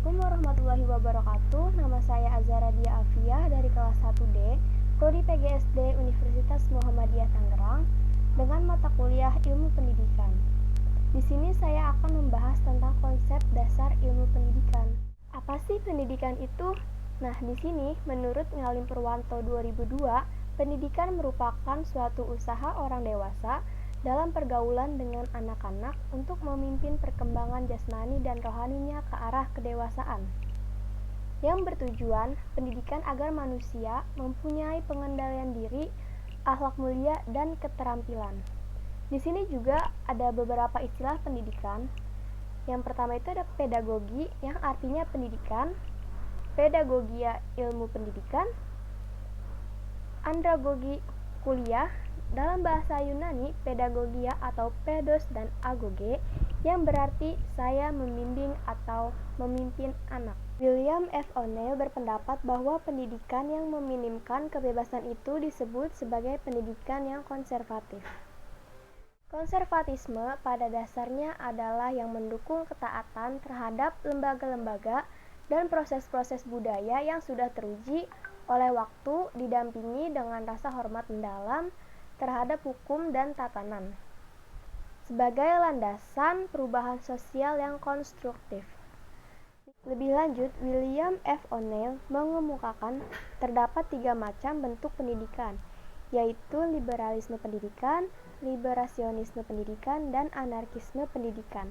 Assalamualaikum warahmatullahi wabarakatuh. Nama saya Azhara Dia Afiah dari kelas 1D, Prodi PGSD Universitas Muhammadiyah Tangerang dengan mata kuliah Ilmu Pendidikan. Di sini saya akan membahas tentang konsep dasar ilmu pendidikan. Apa sih pendidikan itu? Nah, di sini menurut Ngalim Purwanto 2002, pendidikan merupakan suatu usaha orang dewasa dalam pergaulan dengan anak-anak untuk memimpin perkembangan jasmani dan rohaninya ke arah kedewasaan, yang bertujuan pendidikan agar manusia mempunyai pengendalian diri, akhlak mulia, dan keterampilan. Di sini juga ada beberapa istilah pendidikan. Yang pertama itu ada pedagogi, yang artinya pendidikan, pedagogia ilmu pendidikan, andragogi kuliah, dalam bahasa Yunani pedagogia atau pedos dan agoge, yang berarti saya membimbing atau memimpin anak. William F. O'Neill berpendapat bahwa pendidikan yang meminimkan kebebasan itu disebut sebagai pendidikan yang konservatif. Konservatisme pada dasarnya adalah yang mendukung ketaatan terhadap lembaga-lembaga dan proses-proses budaya yang sudah teruji oleh waktu, didampingi dengan rasa hormat mendalam terhadap hukum dan tatanan, sebagai landasan perubahan sosial yang konstruktif. Lebih lanjut, William F. O'Neill mengemukakan terdapat 3 macam bentuk pendidikan, yaitu liberalisme pendidikan, liberasionisme pendidikan, dan anarkisme pendidikan.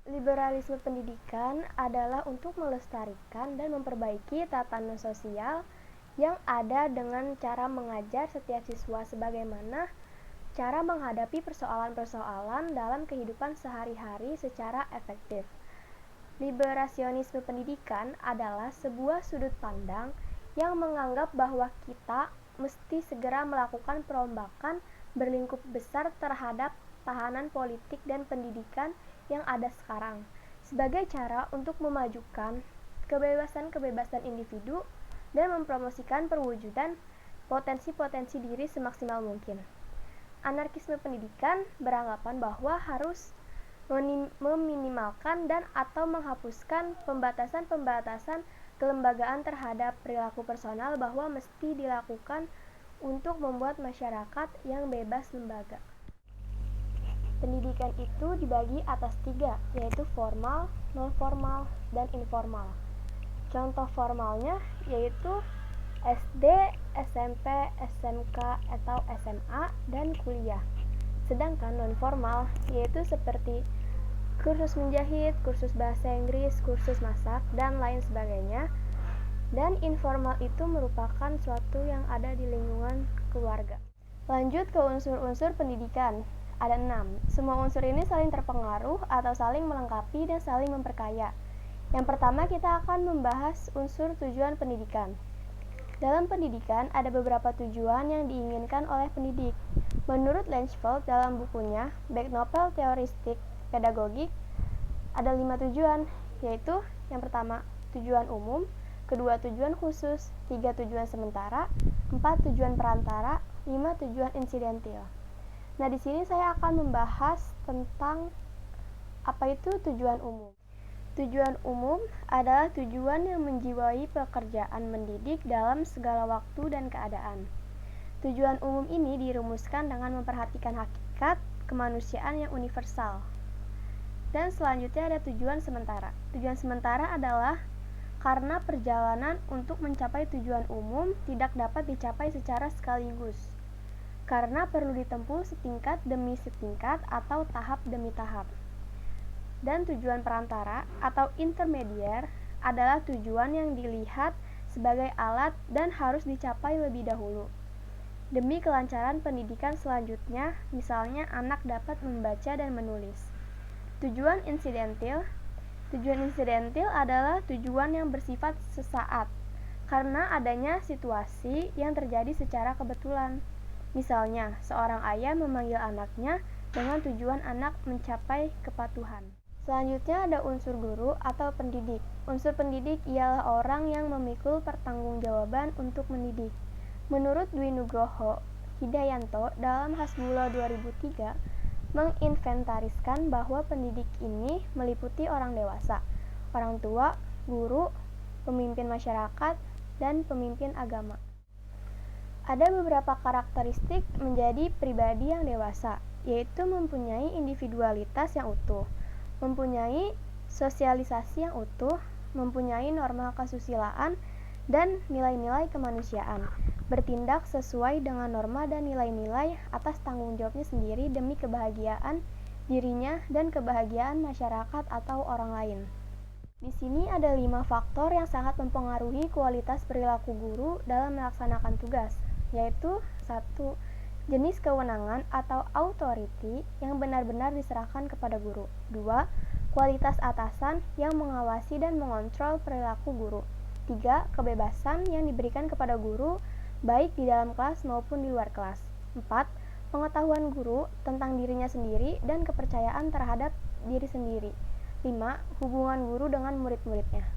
Liberalisme pendidikan adalah untuk melestarikan dan memperbaiki tatanan sosial yang ada dengan cara mengajar setiap siswa sebagaimana cara menghadapi persoalan-persoalan dalam kehidupan sehari-hari secara efektif. Liberasionisme pendidikan adalah sebuah sudut pandang yang menganggap bahwa kita mesti segera melakukan perombakan berlingkup besar terhadap tahanan politik dan pendidikan yang ada sekarang, sebagai cara untuk memajukan kebebasan-kebebasan individu dan mempromosikan perwujudan potensi-potensi diri semaksimal mungkin. Anarkisme pendidikan beranggapan bahwa harus meminimalkan dan atau menghapuskan pembatasan-pembatasan kelembagaan terhadap perilaku personal bahwa mesti dilakukan untuk membuat masyarakat yang bebas lembaga. Pendidikan itu dibagi atas 3, yaitu formal, non-formal, dan informal. Contoh formalnya yaitu SD, SMP, SMK, atau SMA, dan kuliah. Sedangkan non-formal yaitu seperti kursus menjahit, kursus bahasa Inggris, kursus masak, dan lain sebagainya. Dan informal itu merupakan suatu yang ada di lingkungan keluarga. Lanjut ke unsur-unsur pendidikan. Ada 6. Semua unsur ini saling terpengaruh atau saling melengkapi dan saling memperkaya. Yang pertama, kita akan membahas unsur tujuan pendidikan. Dalam pendidikan, ada beberapa tujuan yang diinginkan oleh pendidik. Menurut Lanchfeld dalam bukunya Back Novel Theoristic Pedagogik, ada 5 tujuan, yaitu yang pertama, tujuan umum, kedua, tujuan khusus, 3, tujuan sementara, 4, tujuan perantara, 5, tujuan insidentil. Nah, di sini saya akan membahas tentang apa itu tujuan umum. Tujuan umum adalah tujuan yang menjiwai pekerjaan mendidik dalam segala waktu dan keadaan. Tujuan umum ini dirumuskan dengan memperhatikan hakikat kemanusiaan yang universal. Dan selanjutnya ada tujuan sementara. Tujuan sementara adalah karena perjalanan untuk mencapai tujuan umum tidak dapat dicapai secara sekaligus, karena perlu ditempuh setingkat demi setingkat atau tahap demi tahap. Dan tujuan perantara atau intermedier adalah tujuan yang dilihat sebagai alat dan harus dicapai lebih dahulu demi kelancaran pendidikan selanjutnya, misalnya anak dapat membaca dan menulis. Tujuan insidentil adalah tujuan yang bersifat sesaat karena adanya situasi yang terjadi secara kebetulan. Misalnya, seorang ayah memanggil anaknya dengan tujuan anak mencapai kepatuhan. Selanjutnya ada unsur guru atau pendidik. Unsur pendidik ialah orang yang memikul pertanggungjawaban untuk mendidik. Menurut Dwi Nugroho Hidayanto dalam Hasbullah 2003, menginventariskan bahwa pendidik ini meliputi orang dewasa, orang tua, guru, pemimpin masyarakat, dan pemimpin agama. Ada beberapa karakteristik menjadi pribadi yang dewasa, yaitu mempunyai individualitas yang utuh, mempunyai sosialisasi yang utuh, mempunyai norma kesusilaan dan nilai-nilai kemanusiaan, bertindak sesuai dengan norma dan nilai-nilai atas tanggung jawabnya sendiri demi kebahagiaan dirinya dan kebahagiaan masyarakat atau orang lain. Di sini ada 5 faktor yang sangat mempengaruhi kualitas perilaku guru dalam melaksanakan tugas, yaitu 1. Jenis kewenangan atau authority yang benar-benar diserahkan kepada guru. 2. Kualitas atasan yang mengawasi dan mengontrol perilaku guru. 3. Kebebasan yang diberikan kepada guru baik di dalam kelas maupun di luar kelas. 4. Pengetahuan guru tentang dirinya sendiri dan kepercayaan terhadap diri sendiri. 5. Hubungan guru dengan murid-muridnya.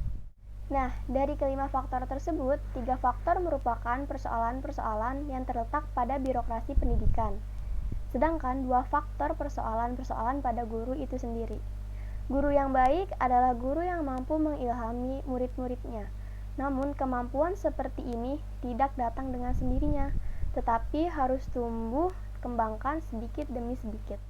Nah, dari kelima faktor tersebut, 3 faktor merupakan persoalan-persoalan yang terletak pada birokrasi pendidikan. Sedangkan 2 faktor persoalan-persoalan pada guru itu sendiri. Guru yang baik adalah guru yang mampu mengilhami murid-muridnya. Namun, kemampuan seperti ini tidak datang dengan sendirinya, tetapi harus tumbuh kembangkan sedikit demi sedikit.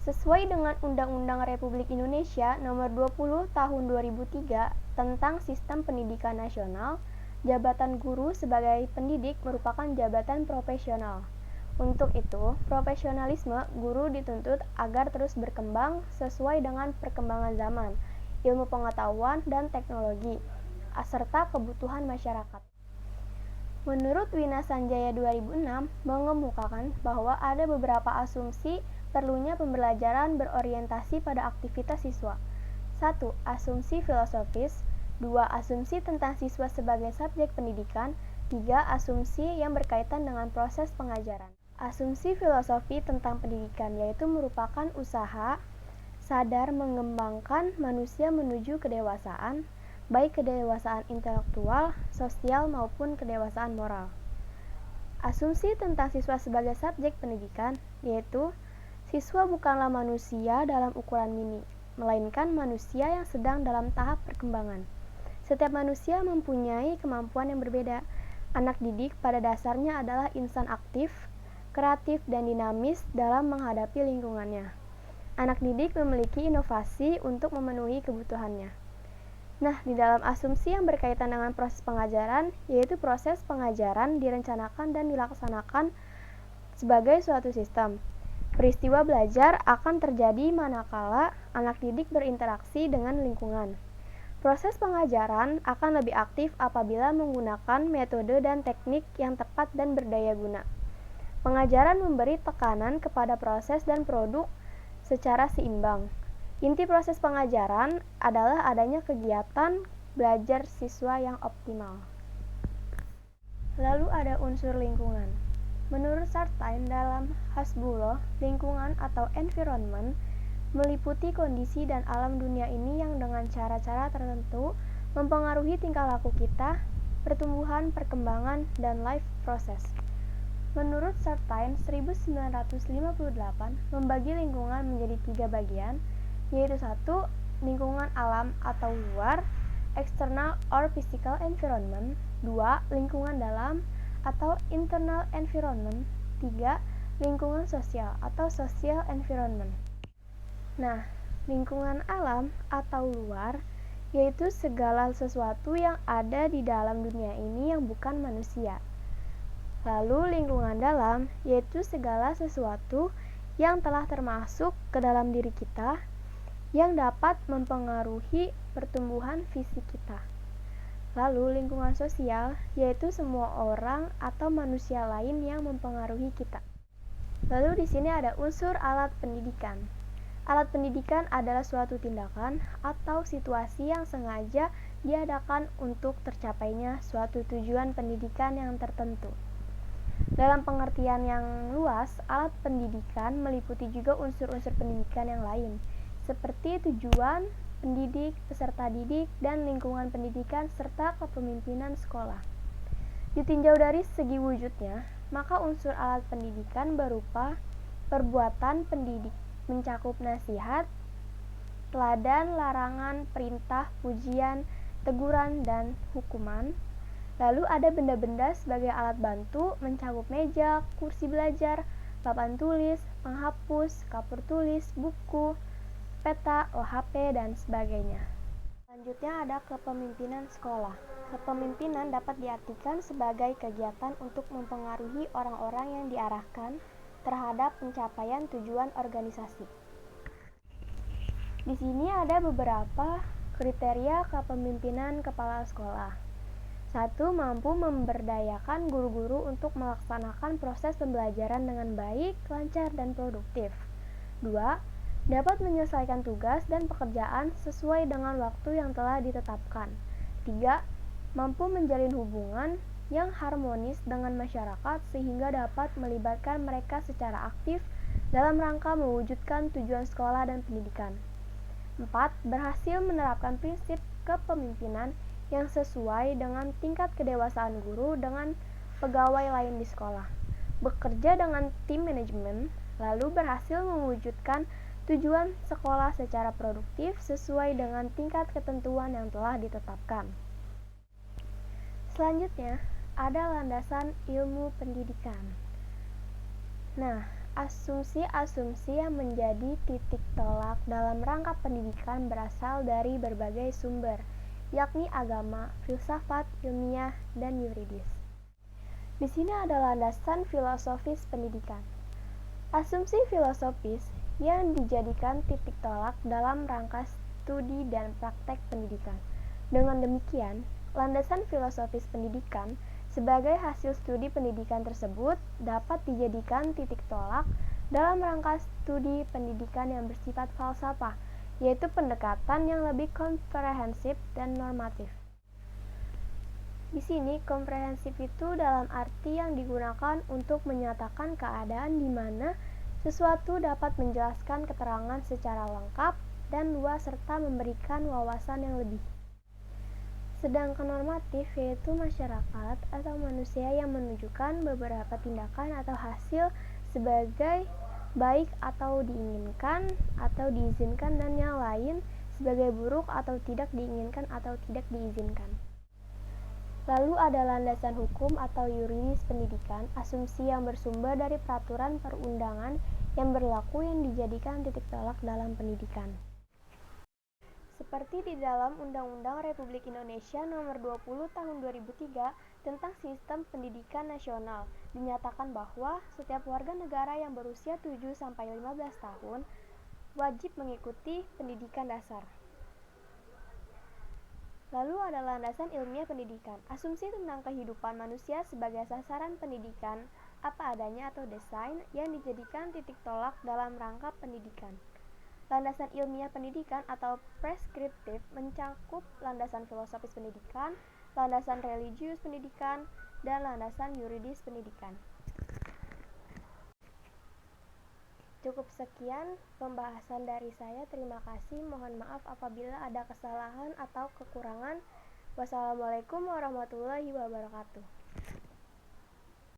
Sesuai dengan Undang-Undang Republik Indonesia Nomor 20 Tahun 2003 tentang Sistem Pendidikan Nasional, jabatan guru sebagai pendidik merupakan jabatan profesional. Untuk itu, profesionalisme guru dituntut agar terus berkembang sesuai dengan perkembangan zaman, ilmu pengetahuan dan teknologi, serta kebutuhan masyarakat. Menurut Wina Sanjaya 2006 mengemukakan bahwa ada beberapa asumsi perlunya pembelajaran berorientasi pada aktivitas siswa. 1. Asumsi filosofis. 2. Asumsi tentang siswa sebagai subjek pendidikan. 3. Asumsi yang berkaitan dengan proses pengajaran. Asumsi filosofi tentang pendidikan yaitu merupakan usaha sadar mengembangkan manusia menuju kedewasaan, baik kedewasaan intelektual, sosial maupun kedewasaan moral. Asumsi tentang siswa sebagai subjek pendidikan yaitu siswa bukanlah manusia dalam ukuran mini, melainkan manusia yang sedang dalam tahap perkembangan. Setiap manusia mempunyai kemampuan yang berbeda. Anak didik pada dasarnya adalah insan aktif, kreatif, dan dinamis dalam menghadapi lingkungannya. Anak didik memiliki inovasi untuk memenuhi kebutuhannya. Nah, di dalam asumsi yang berkaitan dengan proses pengajaran, yaitu proses pengajaran direncanakan dan dilaksanakan sebagai suatu sistem. Peristiwa belajar akan terjadi manakala anak didik berinteraksi dengan lingkungan. Proses pengajaran akan lebih aktif apabila menggunakan metode dan teknik yang tepat dan berdaya guna. Pengajaran memberi tekanan kepada proses dan produk secara seimbang. Inti proses pengajaran adalah adanya kegiatan belajar siswa yang optimal. Lalu ada unsur lingkungan. Menurut Sartain dalam Hasbuloh, lingkungan atau environment meliputi kondisi dan alam dunia ini yang dengan cara-cara tertentu mempengaruhi tingkah laku kita, pertumbuhan, perkembangan, dan life process. Menurut Sartain 1958 membagi lingkungan menjadi 3 bagian, yaitu 1. Lingkungan alam atau luar, external or physical environment. 2. Lingkungan dalam atau internal environment. 3. Lingkungan sosial atau social environment. Nah, lingkungan alam atau luar yaitu segala sesuatu yang ada di dalam dunia ini yang bukan manusia. Lalu lingkungan dalam yaitu segala sesuatu yang telah termasuk ke dalam diri kita yang dapat mempengaruhi pertumbuhan fisik kita. Lalu lingkungan sosial yaitu semua orang atau manusia lain yang mempengaruhi kita. Lalu di sini ada unsur alat pendidikan. Alat pendidikan adalah suatu tindakan atau situasi yang sengaja diadakan untuk tercapainya suatu tujuan pendidikan yang tertentu. Dalam pengertian yang luas, alat pendidikan meliputi juga unsur-unsur pendidikan yang lain, seperti tujuan pendidik, peserta didik, dan lingkungan pendidikan serta kepemimpinan sekolah. Ditinjau dari segi wujudnya, maka unsur alat pendidikan berupa perbuatan pendidik, mencakup nasihat, teladan, larangan, perintah, pujian, teguran, dan hukuman. Lalu ada benda-benda sebagai alat bantu mencakup meja, kursi belajar, papan tulis, penghapus, kapur tulis, buku, peta, OHP, dan sebagainya. Selanjutnya ada kepemimpinan sekolah. Kepemimpinan dapat diartikan sebagai kegiatan untuk mempengaruhi orang-orang yang diarahkan terhadap pencapaian tujuan organisasi. Di sini ada beberapa kriteria kepemimpinan kepala sekolah. 1. Mampu memberdayakan guru-guru untuk melaksanakan proses pembelajaran dengan baik, lancar, dan produktif. 2. Dapat menyelesaikan tugas dan pekerjaan sesuai dengan waktu yang telah ditetapkan. 3. Mampu menjalin hubungan yang harmonis dengan masyarakat sehingga dapat melibatkan mereka secara aktif dalam rangka mewujudkan tujuan sekolah dan pendidikan. 4. Berhasil menerapkan prinsip kepemimpinan yang sesuai dengan tingkat kedewasaan guru dengan pegawai lain di sekolah. Bekerja dengan tim manajemen, lalu berhasil mewujudkan tujuan sekolah secara produktif sesuai dengan tingkat ketentuan yang telah ditetapkan. Selanjutnya, ada landasan ilmu pendidikan. Nah, asumsi-asumsi yang menjadi titik tolak dalam rangka pendidikan berasal dari berbagai sumber, yakni agama, filsafat, ilmiah, dan yuridis. Di sini ada landasan filosofis pendidikan. Asumsi filosofis yang dijadikan titik tolak dalam rangka studi dan praktek pendidikan. Dengan demikian, landasan filosofis pendidikan sebagai hasil studi pendidikan tersebut dapat dijadikan titik tolak dalam rangka studi pendidikan yang bersifat falsafah, yaitu pendekatan yang lebih komprehensif dan normatif. Di sini, komprehensif itu dalam arti yang digunakan untuk menyatakan keadaan di mana sesuatu dapat menjelaskan keterangan secara lengkap dan luas serta memberikan wawasan yang lebih. Sedangkan normatif yaitu masyarakat atau manusia yang menunjukkan beberapa tindakan atau hasil sebagai baik atau diinginkan atau diizinkan dan yang lain sebagai buruk atau tidak diinginkan atau tidak diizinkan. Lalu ada landasan hukum atau yuridis pendidikan, asumsi yang bersumber dari peraturan perundangan yang berlaku yang dijadikan titik tolak dalam pendidikan. Seperti di dalam Undang-Undang Republik Indonesia Nomor 20 Tahun 2003 tentang Sistem Pendidikan Nasional, dinyatakan bahwa setiap warga negara yang berusia 7-15 tahun wajib mengikuti pendidikan dasar. Lalu ada landasan ilmiah pendidikan, asumsi tentang kehidupan manusia sebagai sasaran pendidikan, apa adanya atau desain yang dijadikan titik tolak dalam rangka pendidikan. Landasan ilmiah pendidikan atau preskriptif mencakup landasan filosofis pendidikan, landasan religius pendidikan, dan landasan yuridis pendidikan. Cukup sekian pembahasan dari saya. Terima kasih. Mohon maaf apabila ada kesalahan atau kekurangan. Wassalamualaikum warahmatullahi wabarakatuh.